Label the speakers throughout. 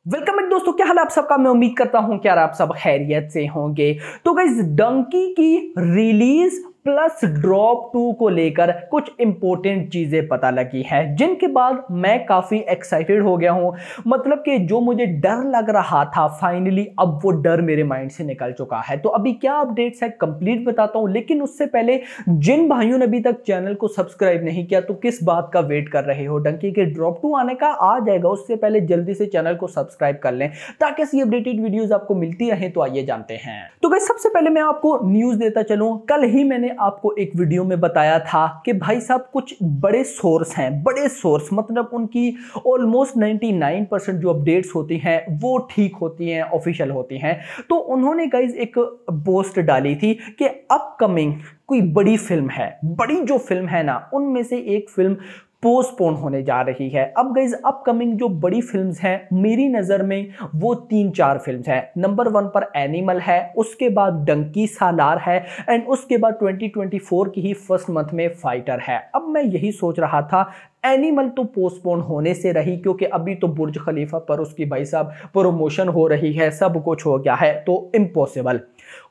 Speaker 1: Welcome back दोस्तों, क्या हाल है आप सबका। मैं उम्मीद करता हूं कि यार आप सब खैरियत से होंगे। तो गाइस, डंकी की रिलीज प्लस ड्रॉप 2 को लेकर कुछ इंपॉर्टेंट चीजें पता लगी हैं, जिनके बाद मैं काफी एक्साइटेड हो गया हूं। मतलब कि जो मुझे डर लग रहा था फाइनली अब वो डर मेरे माइंड से निकल चुका है। तो अभी क्या अपडेट्स है कंप्लीट बताता हूं, लेकिन उससे पहले जिन भाइयों ने अभी तक चैनल को सब्सक्राइब नहीं किया तो किस बात का वेट कर रहे हो। डंकी के ड्रॉप 2 आने का आ जाएगा, उससे पहले जल्दी से चैनल को सब्सक्राइब कर लें ताकि ऐसी अपडेटेड वीडियोस आपको मिलती रहे। तो आइए जानते हैं। तो गाइस, सबसे पहले मैं आपको न्यूज देता चलूं। कल ही मैंने आपको एक वीडियो में बताया था कि भाई साहब कुछ बड़े सोर्स हैं, बड़े सोर्स मतलब उनकी ऑलमोस्ट 99% जो अपडेट्स होती हैं वो ठीक होती हैं, ऑफिशियल होती हैं। तो उन्होंने गाइस एक पोस्ट डाली थी कि अपकमिंग कोई बड़ी फिल्म है, बड़ी जो फिल्म है ना उनमें से एक फिल्म पोस्टपोन होने जा रही है। अब गाइस, अपकमिंग जो बड़ी फिल्म्स हैं मेरी नजर में वो 3-4 फिल्म्स हैं। नंबर 1 पर एनिमल है, उसके बाद डंकी सालार है एंड उसके बाद 2024 की ही फर्स्ट मंथ में फाइटर है। अब मैं यही सोच रहा था, एनिमल तो पोस्टपोन होने से रही क्योंकि अभी तो बुर्ज खलीफा पर उसकी भाई साहब प्रमोशन हो रही है, सब कुछ हो गया है, तो इम्पॉसिबल।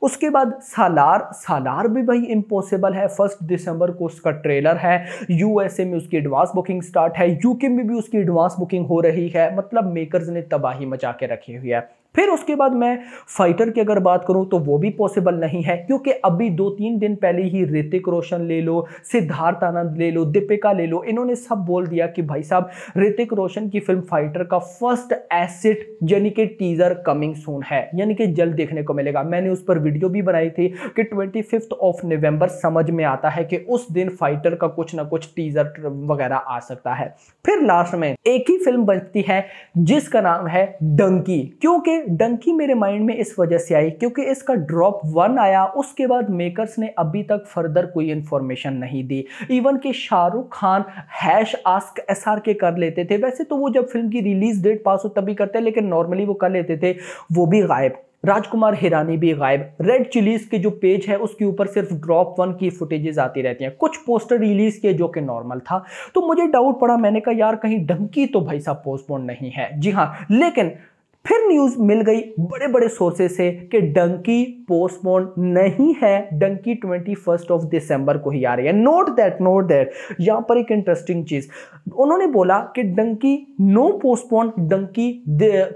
Speaker 1: उसके बाद सालार, सालार भी भाई इम्पॉसिबल है। 1 दिसंबर को उसका ट्रेलर है, यूएसए में उसकी एडवांस बुकिंग स्टार्ट है, यूके में भी उसकी एडवांस बुकिंग हो रही है। मतलब मेकर्स ने तबाही मचा के रखी हुई है। फिर उसके बाद मैं फाइटर की अगर बात करूं तो वो भी पॉसिबल नहीं है क्योंकि अभी 2-3 दिन पहले ही ऋतिक रोशन ले लो, सिद्धार्थ आनंद ले लो, दीपिका ले लो, इन्होंने सब बोल दिया कि भाई साहब ऋतिक रोशन की फिल्म फाइटर का फर्स्ट एसिड यानी कि टीजर कमिंग सून है, यानी कि जल्द देखने को मिलेगा। मैंने उस पर वीडियो भी बनाई थी कि 25 नवंबर समझ में आता है कि उस दिन फाइटर का कुछ ना कुछ टीजर वगैरह आ सकता है। फिर लास्ट में एक ही फिल्म बचती है जिसका नाम है डंकी। क्योंकि डंकी मेरे माइंड में इस वजह से आई क्योंकि इसका ड्रॉप 1 आया, उसके बाद मेकर्स ने अभी तक फर्दर कोई इंफॉर्मेशन नहीं दी। इवन कि शाहरुख खान #AskSRK कर लेते थे, वैसे तो वो जब फिल्म की रिलीज डेट पास हो तभी करते, लेकिन नॉर्मली वो कर लेते थे, वो भी गायब। राजकुमार हिरानी भी गायब। रेड चिलीज के जो पेज है उसके ऊपर सिर्फ ड्रॉप 1 की फुटेजेस आती रहती हैं, कुछ पोस्टर रिलीज किए जो कि नॉर्मल था। तो मुझे डाउट पड़ा, मैंने कहा यार कहीं डंकी तो भाई साहब पोस्टपोन नहीं है। जी हाँ, लेकिन फिर न्यूज मिल गई बड़े बड़े सोर्सेस से कि डंकी पोस्टपोन नहीं है, डंकी 21 दिसंबर को ही आ रही है। नोट दैट यहां पर एक इंटरेस्टिंग चीज उन्होंने बोला कि Dunki no postpone, Dunki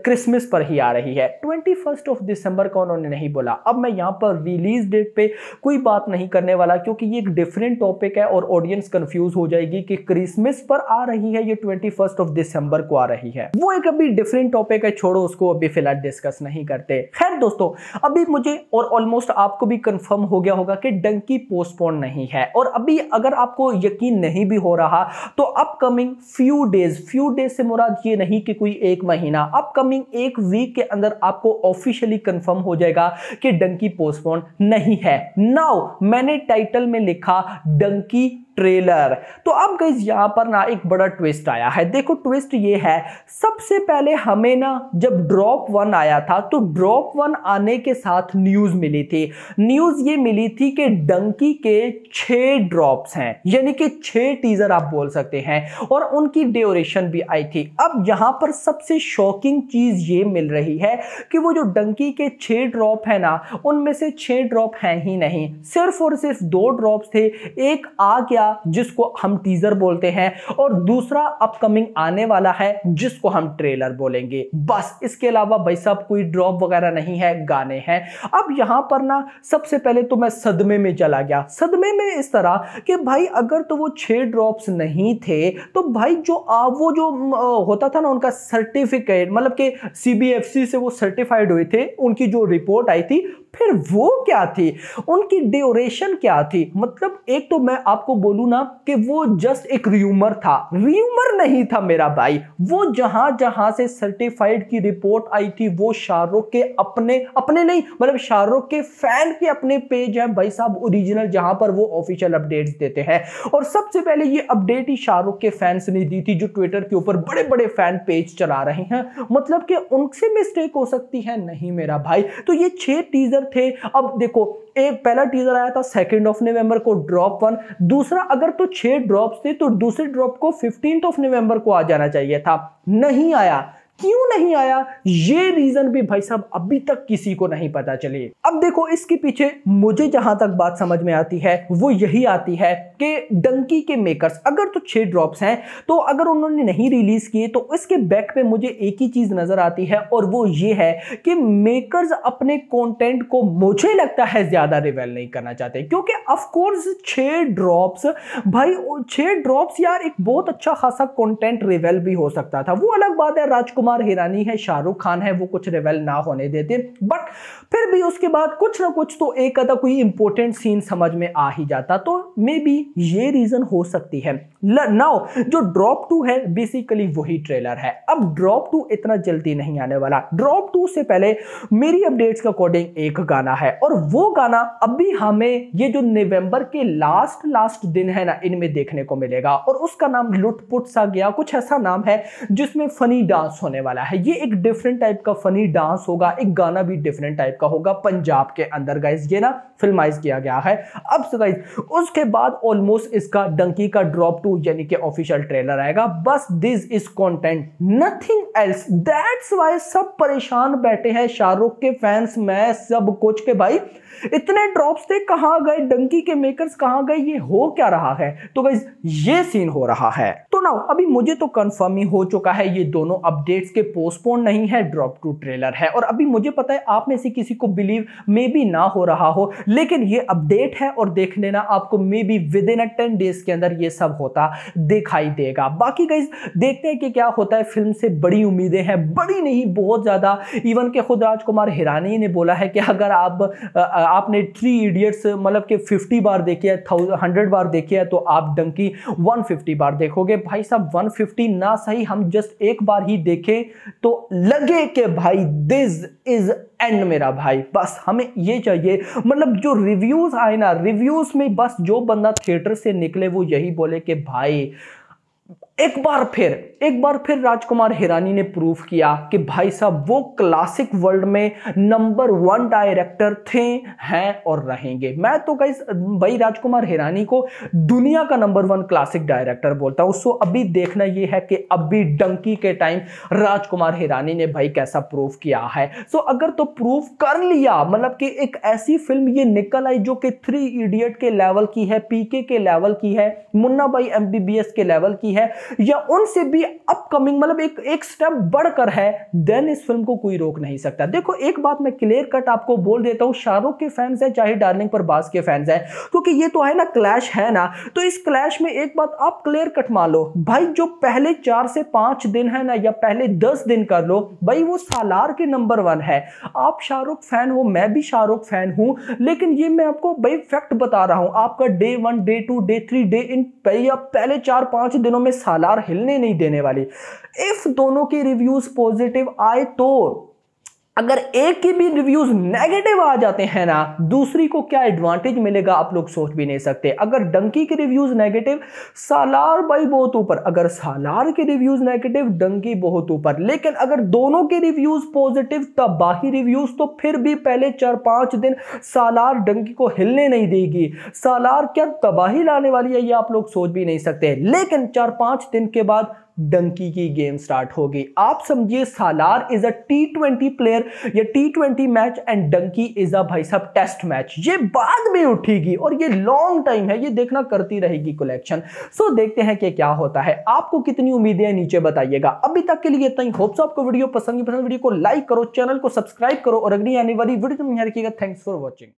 Speaker 1: Christmas पर ही आ रही है। 21 दिसंबर का उन्होंने नहीं बोला। अब मैं यहां पर रिलीज डेट पे कोई बात नहीं करने वाला क्योंकि ये एक डिफरेंट टॉपिक है और ऑडियंस कंफ्यूज हो जाएगी कि क्रिसमस पर आ रही है, ये 21 दिसंबर को आ रही है। वो एक अभी डिफरेंट टॉपिक है, छोड़ो उसको, अभी फिलहाल डिस्कस नहीं करते। खैर दोस्तों, अभी मुझे और ऑलमोस्ट आपको भी कंफर्म हो गया होगा कि डंकी पोस्टपोन नहीं है। और अभी अगर आपको यकीन नहीं भी हो रहा तो अपकमिंग फ्यू डेज से मुराद ये नहीं कि कोई एक महीना, अपकमिंग एक वीक के अंदर आपको ऑफिशियली कंफर्म हो जाएगा कि डंकी पोस्टपोन नहीं है। नाउ मैंने टाइटल में लिखा डंकी ट्रेलर। तो अब गाइस यहां पर ना एक बड़ा ट्विस्ट आया है। देखो ट्विस्ट ये है, सबसे पहले हमें ना जब ड्रॉप 1 आया था तो ड्रॉप 1 आने के साथ न्यूज मिली थी। न्यूज ये मिली थी कि डंकी के 6 ड्रॉप्स हैं, यानी कि 6 टीजर आप बोल सकते हैं, और उनकी ड्यूरेशन भी आई थी। अब यहां पर सबसे शॉकिंग चीज ये मिल रही है कि वो जो डंकी के 6 ड्रॉप है ना, उनमें से 6 ड्रॉप हैं ही नहीं, सिर्फ और सिर्फ 2 ड्रॉप्स थे। एक आ गया जिसको हम टीजर बोलते हैं और दूसरा अपकमिंग आने वाला है जिसको हम ट्रेलर बोलेंगे। बस इसके अलावा भाई साहब कोई ड्रॉप वगैरह नहीं है, गाने हैं। अब यहां पर ना सबसे पहले तो मैं सदमे में चला गया। सदमे में इस तरह कि भाई अगर तो वो 6 ड्रॉप्स नहीं थे तो भाई वो जो होता था ना उनका सर्टिफिकेट, मतलब कि CBFC से वो सर्टिफाइड हुए थे, उनकी जो रिपोर्ट आई थी, फिर वो क्या थी, उनकी ड्यूरेशन क्या थी। मतलब एक तो मैं आपको बोलूं ना कि वो जस्ट एक र्यूमर था, र्यूमर नहीं था मेरा भाई। वो जहां जहां से सर्टिफाइड की रिपोर्ट आई थी वो शाहरुख के अपने नहीं, मतलब शाहरुख के फैन के अपने पेज है भाई साहब ओरिजिनल, जहां पर वो ऑफिशियल अपडेट्स देते हैं। और सबसे पहले ये अपडेट ही शाहरुख के फैंस ने दी थी जो ट्विटर के ऊपर बड़े बड़े फैन पेज चला रहे हैं। मतलब कि उनसे मिस्टेक हो सकती है, नहीं मेरा भाई। तो ये 6 टीजर थे। अब देखो, एक पहला टीजर आया था 2 नवंबर को ड्रॉप 1, दूसरा अगर तो 6 ड्रॉप्स थे तो दूसरे ड्रॉप को 15 नवंबर को आ जाना चाहिए था, नहीं आया। क्यों नहीं आया, ये रीजन भी भाई साहब अभी तक किसी को नहीं पता चली। अब देखो इसके पीछे मुझे जहां तक बात समझ में आती है वो यही आती है कि डंकी के मेकर्स अगर तो 6 ड्रॉप्स हैं तो अगर उन्होंने नहीं रिलीज किए तो इसके बैक पे मुझे एक ही चीज नजर आती है और वो ये है कि मेकर्स अपने कंटेंट को मुझे लगता है ज्यादा रिवील नहीं करना चाहते, क्योंकि ऑफ कोर्स 6 ड्रॉप्स भाई 6 ड्रॉप्स यार एक बहुत अच्छा खासा कंटेंट रिवील भी हो सकता था। वो अलग बात है राजकुमार हिरानी है, शाहरुख खान है, वो कुछ रिवील ना होने देते, बट फिर भी उसके बाद कुछ ना कुछ तो एक आधा कोई इंपॉर्टेंट सीन समझ में आ ही जाता, तो मे बी ये रीजन हो सकती है। नाउ जो ड्रॉप 2 है बेसिकली वही ट्रेलर है। अब ड्रॉप 2 इतना जल्दी नहीं आने वाला। ड्रॉप 2 से पहले मेरी अपडेट्स के अकॉर्डिंग एक गाना है और वो गाना अभी हमें ये जो नवंबर के लास्ट दिन है ना इनमें देखने को मिलेगा और उसका नाम लुटपुट सा गया, कुछ ऐसा नाम है जिसमें फनी डांस होने वाला है। ये एक डिफरेंट टाइप का फनी डांस होगा, एक गाना भी डिफरेंट टाइप का होगा पंजाब के अंदर गाइस, ये ना फिल्माइज किया गया है। अब गाइस उसके बाद ऑलमोस्ट इसका डंकी का ड्रॉप 2 यानी कि ऑफिशियल ट्रेलर आएगा। बस this is content nothing else, that's why सब परेशान बैठे हैं शाहरुख के फैंस, मैं सब कुछ के भाई इतने ड्रॉप्स थे कहां गए, डंकी के मेकर्स कहां गए, ये हो क्या रहा है। तो गाइस ये सीन हो रहा है। तो नाउ अभी मुझे तो कंफर्म ही हो चुका है ये दोनों अपडेट्स के पोस्टपोन नहीं है, ड्रॉप 2 ट्रेलर है। और अभी मुझे पता है आप में से किसी को बिलीव मे बी ना हो रहा हो, लेकिन ये अपडेट है और देख लेना आपको may be with in 10 days के अंदर ये सब होता दिखाई देगा। बाकी गाइस देखते हैं कि क्या होता है। फिल्म से बड़ी उम्मीदें हैं, बड़ी नहीं बहुत ज्यादा। इवन के खुद राजकुमार हिरानी ने बोला है कि अगर आपने 3 इडियट्स मतलब कि 50 बार देखी है, 100 बार देखी है, तो आप डंकी 150 बार देखोगे। भाई साहब 150 ना सही, हम जस्ट एक बार ही देखें तो लगे कि भाई दिस इज एंड मेरा भाई, बस हमें ये चाहिए। मतलब जो रिव्यूज आए ना, रिव्यूज में बस जो बंदा थिएटर से निकले वो यही बोले कि भाई एक बार फिर राजकुमार हिरानी ने प्रूव किया कि भाई साहब वो क्लासिक वर्ल्ड में नंबर 1 डायरेक्टर थे, हैं और रहेंगे। मैं तो गाइस भाई राजकुमार हिरानी को दुनिया का नंबर 1 क्लासिक डायरेक्टर बोलता हूं। सो अभी देखना ये है कि अभी डंकी के टाइम राजकुमार हिरानी ने भाई कैसा प्रूव किया है। सो अगर तो प्रूव कर लिया, मतलब कि एक ऐसी फिल्म ये निकल आई जो कि 3 इडियट के लेवल की है, पीके के लेवल की है, मुन्ना भाई MBBS के लेवल की है, या उनसे भी अपकमिंग मतलब एक स्टेप बढ़कर है, देन इस फिल्म को कोई रोक नहीं सकता। देखो एक बात मैं क्लियर कट आपको बोल देता हूं, शाहरुख के फैंस हैं चाहे डार्लिंग प्रभास के फैंस हैं, क्योंकि ये तो है ना क्लैश है ना, तो इस क्लैश में एक बात आप क्लियर कट मान लो भाई, जो पहले 4 से 5 दिन है ना या पहले 10 दिन कर लो भाई, वो सालार के नंबर 1 है। आप शाहरुख फैन हो, मैं भी शाहरुख फैन हूं, लेकिन ये मैं आपको भाई फैक्ट बता रहा हूं, आपका day 1 day 2 day 3 day in पहले 4-5 दिनों में सालार हिलने नहीं देने वाली। इफ दोनों के रिव्यूज पॉजिटिव आए तो, अगर एक की भी रिव्यूज नेगेटिव आ जाते हैं ना, दूसरी को क्या एडवांटेज मिलेगा आप लोग सोच भी नहीं सकते। अगर डंकी के रिव्यूज नेगेटिव, सालार भाई बहुत ऊपर, अगर सालार के रिव्यूज नेगेटिव, डंकी बहुत ऊपर। लेकिन अगर दोनों के रिव्यूज पॉजिटिव तबाही रिव्यूज, तो फिर भी पहले 4-5 दिन सालार डंकी को हिलने नहीं देगी। सालार क्या तबाही लाने वाली है ये आप लोग सोच भी नहीं सकते। लेकिन 4-5 दिन के बाद डंकी की गेम स्टार्ट होगी। आप समझिए सालार इज अ T20 प्लेयर या T20 match and Dunki is a भाई साहब टेस्ट मैच। ये बाद में उठेगी और ये लॉन्ग टाइम है, ये देखना करती रहेगी कलेक्शन। सो देखते हैं कि क्या होता है। आपको कितनी उम्मीदें हैं नीचे बताइएगा। अभी तक के लिए इतना ही। होप्स आपको वीडियो पसंद वीडियो को लाइक करो, चैनल को सब्सक्राइब करो और अगली आने वाली वीडियो में रखिएगा। Thanks for watching.